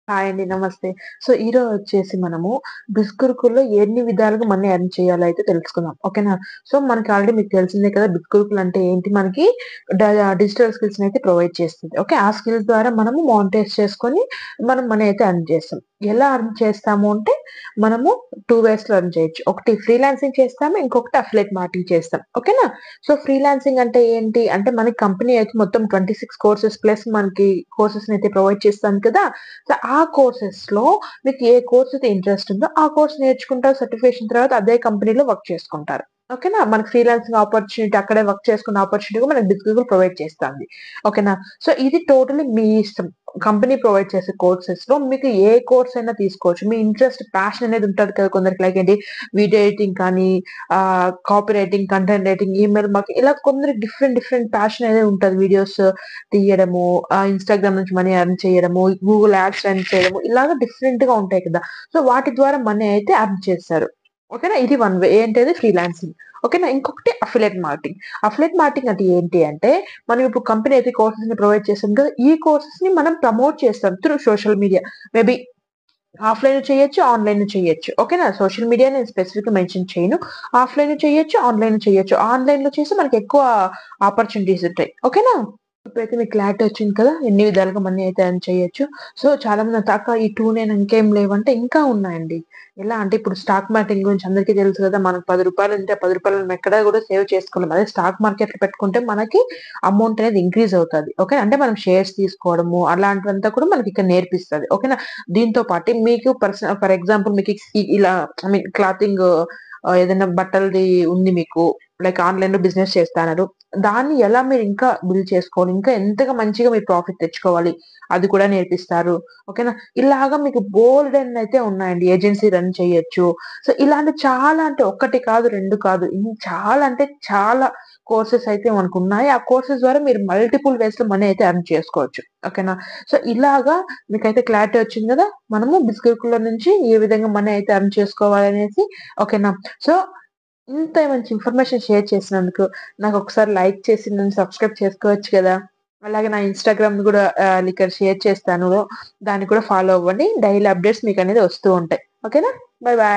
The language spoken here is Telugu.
హాయ్ అండి. నమస్తే. ఈరోజు వచ్చేసి మనము బిస్కురుకుల్లో ఎన్ని విధాలుగా మనీ ఎర్న్ చేయాలో అయితే తెలుసుకుందాం. ఓకేనా? మనకి ఆల్రెడీ మీకు తెలిసిందే కదా! బిస్కురుకులు అంటే ఏంటి? మనకి డ డిజిటల్ స్కిల్స్‌నయితే ప్రొవైడ్ చేస్తుంది. ఓకే. ఆ స్కిల్స్ ద్వారా మనము మానిటైజ్ చేసుకొని మనం మనీ అయితే ఎర్న్ చేస్తాం. ఎలా ఎర్న్ చేస్తాము అంటే మనము 2 వేస్‌లో ఎర్న్ చేయొచ్చు. ఒకటి ఫ్రీలాన్సింగ్ చేస్తాము. ఇంకొకటి అఫిలియేట్ మార్కెటింగ్ చేస్తాం. ఓకేనా? ఫ్రీలాన్సింగ్ అంటే ఏంటి? అంటే మనకి కంపెనీ అయితే మొత్తం 26 కోర్సెస్ ప్లస్ మనకి కోర్సెస్‌నయితే ప్రొవైడ్ చేస్తాను కదా! ఆ కోర్సెస్‌లో మీకు ఏ కోర్స్ అయితే ఇంట్రెస్ట్ ఉందో, ఆ కోర్స్ నేర్చుకుంటారు. సర్టిఫికేషన్ తర్వాత అదే కంపెనీలో వర్క్ చేసుకుంటారు. ఓకేనా? మనకి ఫ్రీలాన్సింగ్ ఆపర్చునిటీ అక్కడే వర్క్ చేసుకునే ఆపర్చునిటీ కూడా మనకి గూగుల్ ప్రొవైడ్ చేస్తాంది. ఓకేనా? ఇది టోటల్లీ మీ ఇష్టం. కంపెనీ ప్రొవైడ్ చేసే కోర్సెస్‌లో మీకు ఏ కోర్స్ అయినా తీసుకోవచ్చు. మీ ఇంట్రెస్ట్, ప్యాషన్ అనేది ఉంటది కదా! కొందరికి లైక్ ఏంటి వీడియో ఎడిటింగ్ కానీ, copy writing, content writing, email marketing ఇలా కొందరికి డిఫరెంట్ ప్యాషన్ అనేది ఉంటది. వీడియోస్ తీయడము, ఇన్‌స్టాగ్రామ్ నుంచి మనీ ఎర్న్ చేయడము, గూగుల్ యాడ్స్ రన్ చేయడము ఇలాగ డిఫరెంట్‌గా ఉంటాయి కదా! వాటి ద్వారా మనీ అయితే ఎర్న్ చేస్తారు. ఓకేనా? ఇది వన్ వే. ఏంటది ఫ్రీలాన్సింగ్. ఓకేనా? ఇంకొకటి అఫిలియేట్ మార్కెటింగ్. అఫిలియేట్ మార్కెటింగ్ అంటే ఏంటి అంటే, మనం ఇప్పుడు కంపెనీ అయితే కోర్సెస్‌ని ప్రొవైడ్ చేస్తుంది కదా! ఈ కోర్సెస్‌ని మనం ప్రమోట్ చేస్తాం through social media. Maybe offline చేయొచ్చు, ఆన్‌లైన్ చేయొచ్చు. ఓకేనా? సోషల్ మీడియా నేను స్పెసిఫిక్‌గా మెన్షన్ చేయను. ఆఫ్‌లైన్ చేయొచ్చు, ఆన్‌లైన్ చేయొచ్చు. ఆన్‌లైన్‌లో చేస్తే మనకెక్కువ ఆపర్చునిటీస్ ఉంటాయి. ఓకేనా? ఇప్పుడైతే మీకు క్లారిటీ వచ్చింది కదా! ఎన్ని విధాలుగా మనీ అయితే ఎర్న్ చేయొచ్చు. చాలామంది అంటారు, "అక్క ఈ 2 నేనా ఇంకేం లేవంటే" ఇంకా ఉన్నాయండి. ఎలా అంటే ఇప్పుడు స్టాక్ మార్కెటింగ్ గురించి అందరికీ తెలుసు కదా! మనకు రూ. 10 ఉంటే ఆ రూ. 10 మనం ఎక్కడ కూడా సేవ్ చేసుకోలేం. అదే స్టాక్ మార్కెట్‌లో పెట్టుకుంటే మనకి అమౌంట్ అనేది ఇంక్రీజ్ అవుతది. ఓకే. అంటే మనం షేర్స్ తీసుకోవడము అలాంటివంతా కూడా మనకి ఇక్కడ నేర్పిస్తది. ఓకేనా? దీంతో పాటు మీకు ఫర్ ఎగ్జాంపుల్ మీకు ఇలా ఐ మీన్ క్లాతింగ్ ఏదైనా బట్టలది ఉంది మీకు. లైక్ ఆన్‌లైన్‌లో బిజినెస్ చేస్తన్నారు. దాన్ని ఎలా మీరు ఇంకా బిల్డ్ చేసుకోవాలి, ఇంకా ఎంతగా మంచిగా మీరు ప్రాఫిట్ తెచ్చుకోవాలి, అది కూడా నేర్పిస్తారు. ఓకేనా? ఇలాగా మీకు బోలెడన్నయితే ఉన్నాయండి. ఏజెన్సీ రన్ చేయొచ్చు. ఇలాంటి చాలా అంటే ఒక్కటి కాదు, 2 కాదు. చాలా అంటే చాలా కోర్సెస్ అయితే మనకున్నాయి. ఆ కోర్సెస్ ద్వారా మీరు మల్టిపుల్ వేస్‌లో మనీ అయితే ఎర్న్ చేసుకోవచ్చు. ఓకేనా? ఇలాగా మీకైతే క్లారిటీ వచ్చింది గదా! మనము బిస్కిల్‌కుల నుంచి ఏ విధంగా మనీ అయితే ఎర్న్ చేసుకోవాలనేసి. ఓకేనా? సో ఇంత మంచి ఇన్ఫర్మేషన్ షేర్ చేసినందుకు నాకొకసారి లైక్ చేసి నన్ను సబ్స్క్రైబ్ చేసుకోవచ్చు గదా! అలాగే నా ఇన్‌స్టాగ్రామ్‌ని గూడా ఇక్కడ షేర్ చేస్తాను. దాన్ని కూడా ఫాలో అవ్వండి. డైలీ అప్‌డేట్స్ మీకనేది వస్తూ ఉంటాయి. ఓకేనా? Bye bye.